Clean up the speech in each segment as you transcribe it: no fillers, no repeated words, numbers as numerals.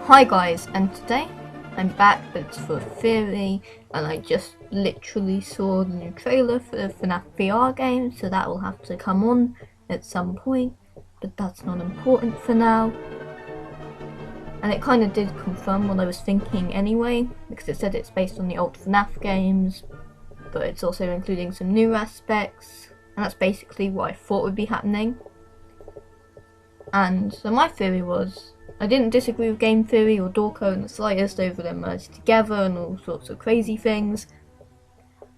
Hi guys, and today I'm back, but it's for Theory, and I just literally saw the new trailer for the FNAF VR game, so that will have to come on at some point, but that's not important for now. And it kind of did confirm what I was thinking anyway, because it said it's based on the old FNAF games, but it's also including some new aspects, and that's basically what I thought would be happening. And so my theory was, I didn't disagree with game theory or Dorco in the slightest over them merged together and all sorts of crazy things.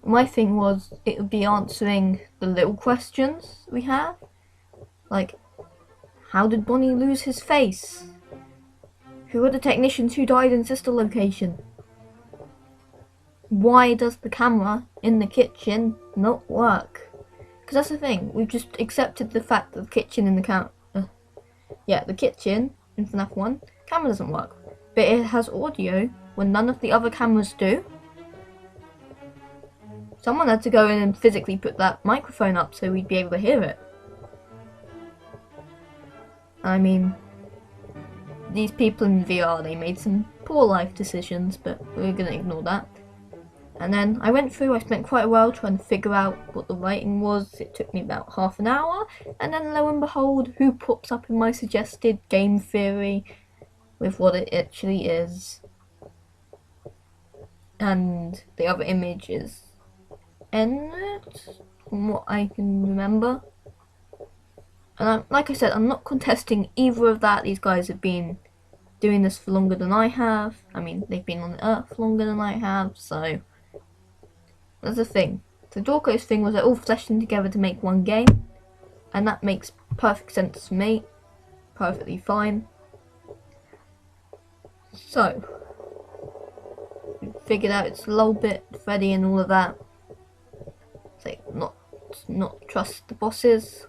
My thing was, it would be answering the little questions we have. Like, how did Bonnie lose his face? Who are the technicians who died in Sister Location? Why does the camera in the kitchen not work? Because that's the thing, we've just accepted the fact that the kitchen in the the kitchen in FNAF 1, camera doesn't work, but it has audio when none of the other cameras do. Someone had to go in and physically put that microphone up so we'd be able to hear it. I mean, these people in VR, they made some poor life decisions, but we're gonna ignore that. And then I spent quite a while trying to figure out what the writing was. It took me about half an hour, and then lo and behold, who pops up in my suggested game theory with what it actually is. And the other image is Ennett, from what I can remember. And like I said, I'm not contesting either of that. These guys have been doing this for longer than I have. I mean, they've been on the Earth longer than I have, so that's the thing. So Dorco's thing was they're all fleshing together to make one game, and that makes perfect sense to me. Perfectly fine. So we figured out it's Lolbit, Freddy, and all of that. It's like not trust the bosses.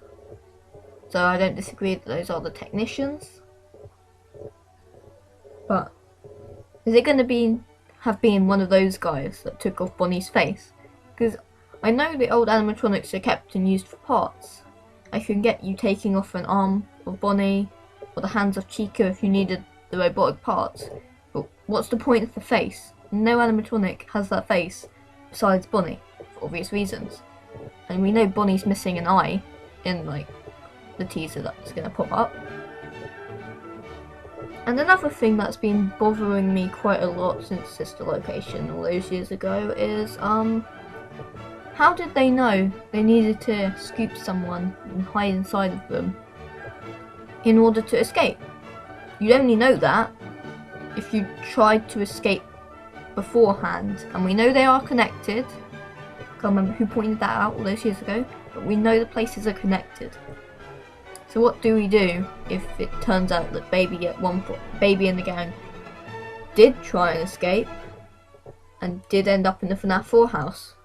So I don't disagree that those are the technicians. But is it going to have been one of those guys that took off Bonnie's face? Because I know the old animatronics are kept and used for parts. I can get you taking off an arm of Bonnie or the hands of Chica if you needed the robotic parts. But what's the point of the face? No animatronic has that face besides Bonnie, for obvious reasons. And we know Bonnie's missing an eye in like the teaser that's going to pop up. And another thing that's been bothering me quite a lot since Sister Location all those years ago is, how did they know they needed to scoop someone and hide inside of them in order to escape? You'd only know that if you tried to escape beforehand, and we know they are connected. Can't remember who pointed that out all those years ago, but we know the places are connected. So what do we do if it turns out that Baby and the gang did try and escape and did end up in the FNAF 4 house?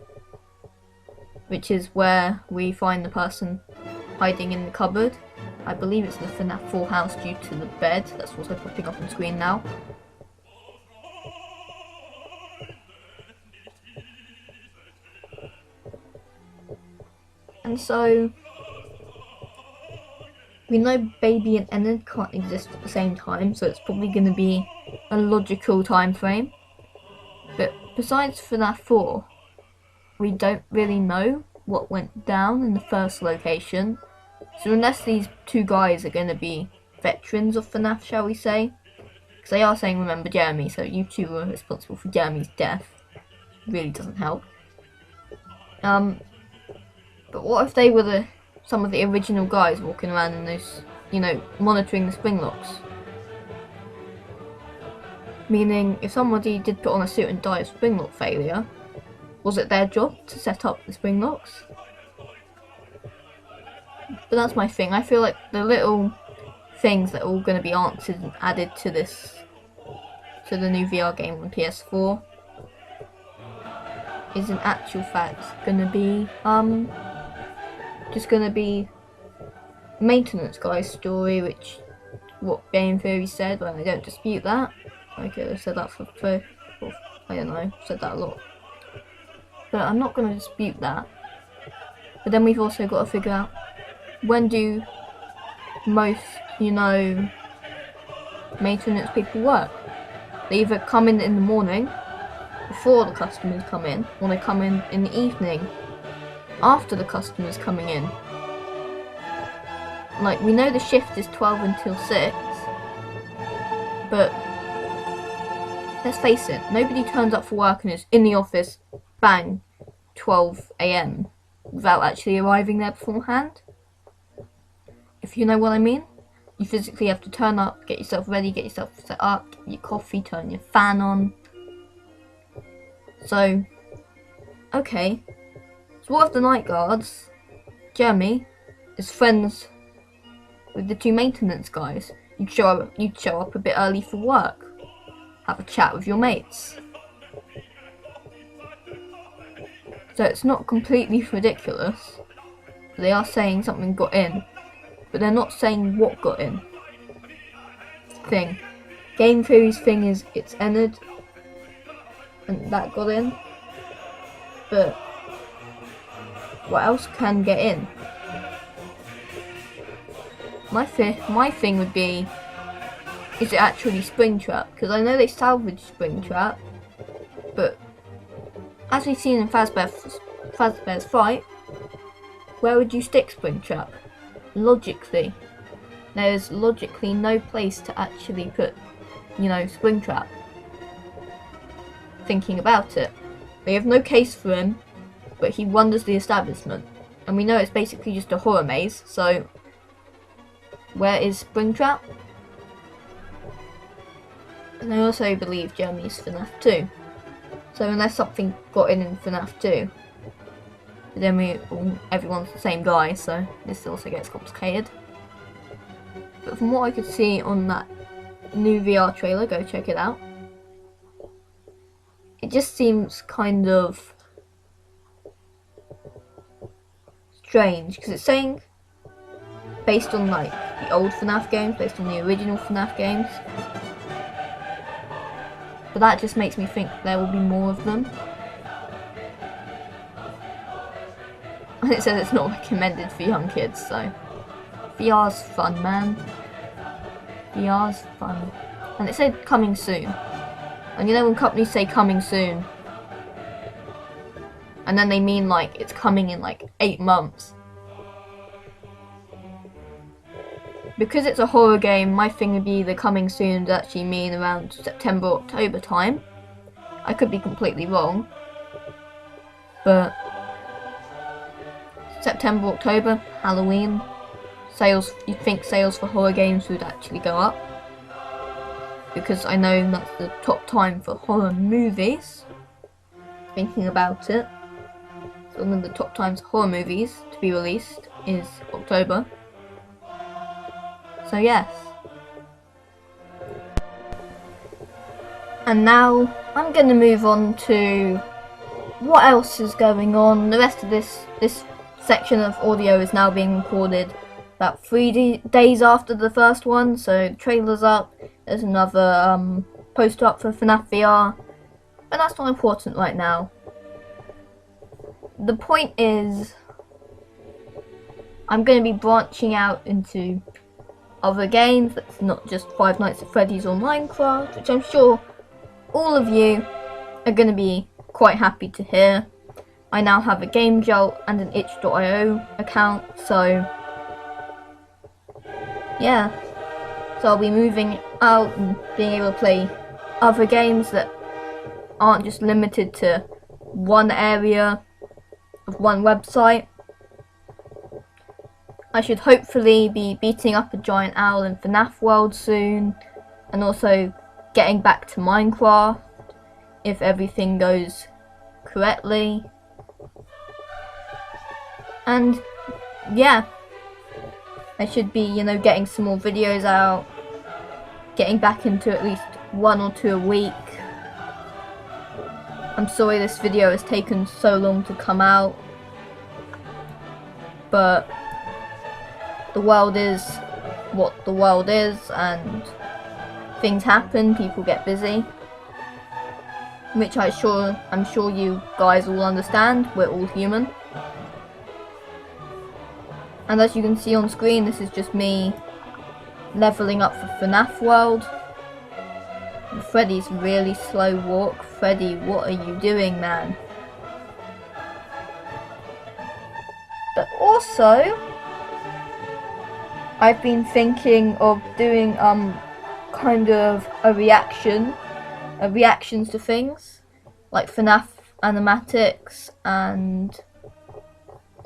Which is where we find the person hiding in the cupboard. I believe it's the FNAF 4 house due to the bed. That's also popping up on screen now. And so we know Baby and Ennett can't exist at the same time, so it's probably going to be a logical time frame. But besides FNAF 4, we don't really know what went down in the first location. So unless these two guys are going to be veterans of FNAF, shall we say? Because they are saying remember Jeremy, so you two were responsible for Jeremy's death. Really doesn't help. But what if they were some of the original guys walking around in those, monitoring the spring locks? Meaning, if somebody did put on a suit and die of spring lock failure, was it their job to set up the spring locks? But that's my thing. I feel like the little things that are all going to be answered and added to the new VR game on PS4, is in actual fact going to be just going to be maintenance guy's story, which what game theory said, but I don't dispute that. Okay, I said that for I don't know, said that a lot. But I'm not going to dispute that. But then we've also got to figure out, when do most, maintenance people work? They either come in the morning, before the customers come in, or they come in the evening, after the customers coming in. Like, we know the shift is 12 until 6, but let's face it, nobody turns up for work and is in the office, bang, 12 AM, without actually arriving there beforehand. If you know what I mean. You physically have to turn up, get yourself ready, get yourself set up, get your coffee, turn your fan on. So, okay. So what if the night guards, Jeremy, is friends with the two maintenance guys? You'd show up a bit early for work, have a chat with your mates. So it's not completely ridiculous. They are saying something got in, but they're not saying what got in. Thing. Game theory's thing is it's entered, and that got in. But what else can get in? My thing would be, is it actually Springtrap? Because I know they salvaged Springtrap, but as we've seen in Fazbear's fight, where would you stick Springtrap? Logically, there's logically no place to actually put, Springtrap. Thinking about it, they have no case for him, but he wanders the establishment, and we know it's basically just a horror maze. So, where is Springtrap? And I also believe Jeremy's FNAF 2. So unless something got in FNAF 2, then everyone's the same guy, so this also gets complicated. But from what I could see on that new VR trailer, go check it out, it just seems kind of strange, because it's saying based on like the old FNAF games, based on the original FNAF games, but that just makes me think there will be more of them. And it says it's not recommended for young kids, so VR's fun, man. VR's fun. And it said coming soon. And you know when companies say coming soon, and then they mean like it's coming in like 8 months. Because it's a horror game, my thing would be the coming soon to actually mean around September, October time. I could be completely wrong, but September, October, Halloween, sales, you'd think sales for horror games would actually go up, because I know that's the top time for horror movies. Thinking about it, so one of the top times for horror movies to be released is October. So yes. And now I'm going to move on to what else is going on. The rest of this section of audio is now being recorded about 3 days after the first one, so the trailer's up, there's another poster up for FNAF VR, but that's not important right now. The point is, I'm going to be branching out into other games that's not just Five Nights at Freddy's or Minecraft, which I'm sure all of you are going to be quite happy to hear. I now have a Game Jolt and an itch.io account, so yeah. So I'll be moving out and being able to play other games that aren't just limited to one area of one website. I should hopefully be beating up a giant owl in FNAF World soon, and also getting back to Minecraft if everything goes correctly. And yeah, I should be, getting some more videos out, getting back into at least 1 or 2 a week. I'm sorry this video has taken so long to come out, but the world is what the world is, and things happen, people get busy, which I'm sure you guys all understand. We're all human. And as you can see on screen, this is just me leveling up for FNAF World. Freddy's really slow walk. Freddy, what are you doing, man? But also, I've been thinking of doing kind of reactions to things like FNAF animatics, and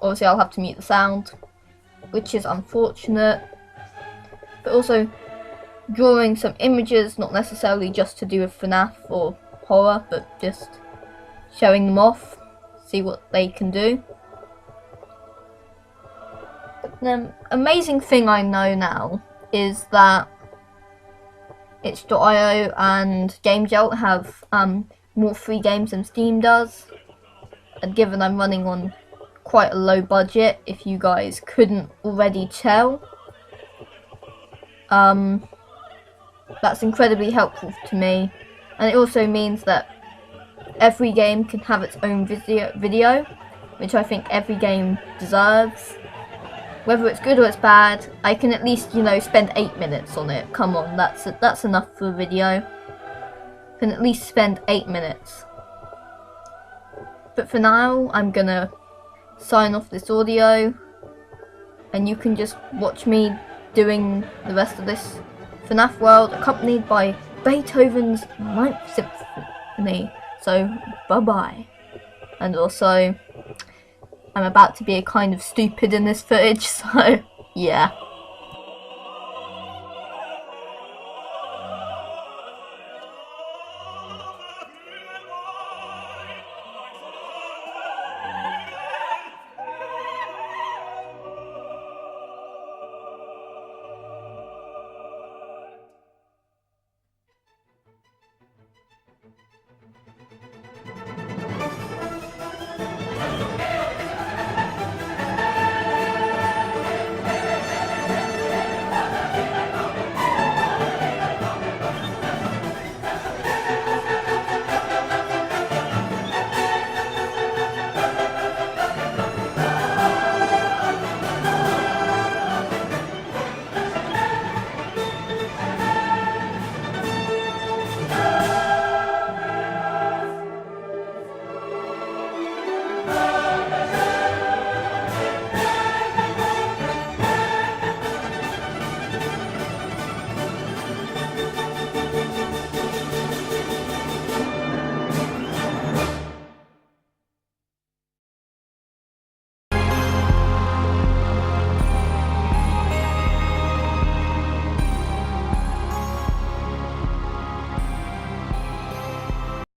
obviously I'll have to mute the sound, which is unfortunate. But also drawing some images, not necessarily just to do with FNAF or horror, but just showing them off, see what they can do. The amazing thing I know now is that itch.io and GameJolt have more free games than Steam does, and given I'm running on quite a low budget, if you guys couldn't already tell, that's incredibly helpful to me. And it also means that every game can have its own video, which I think every game deserves. Whether it's good or it's bad, I can at least, you know, spend 8 minutes on it. Come on, that's enough for a video. I can at least spend 8 minutes. But for now, I'm gonna sign off this audio, and you can just watch me doing the rest of this FNAF world, accompanied by Beethoven's Ninth Symphony. So, bye-bye. And also, I'm about to be a kind of stupid in this footage, so yeah.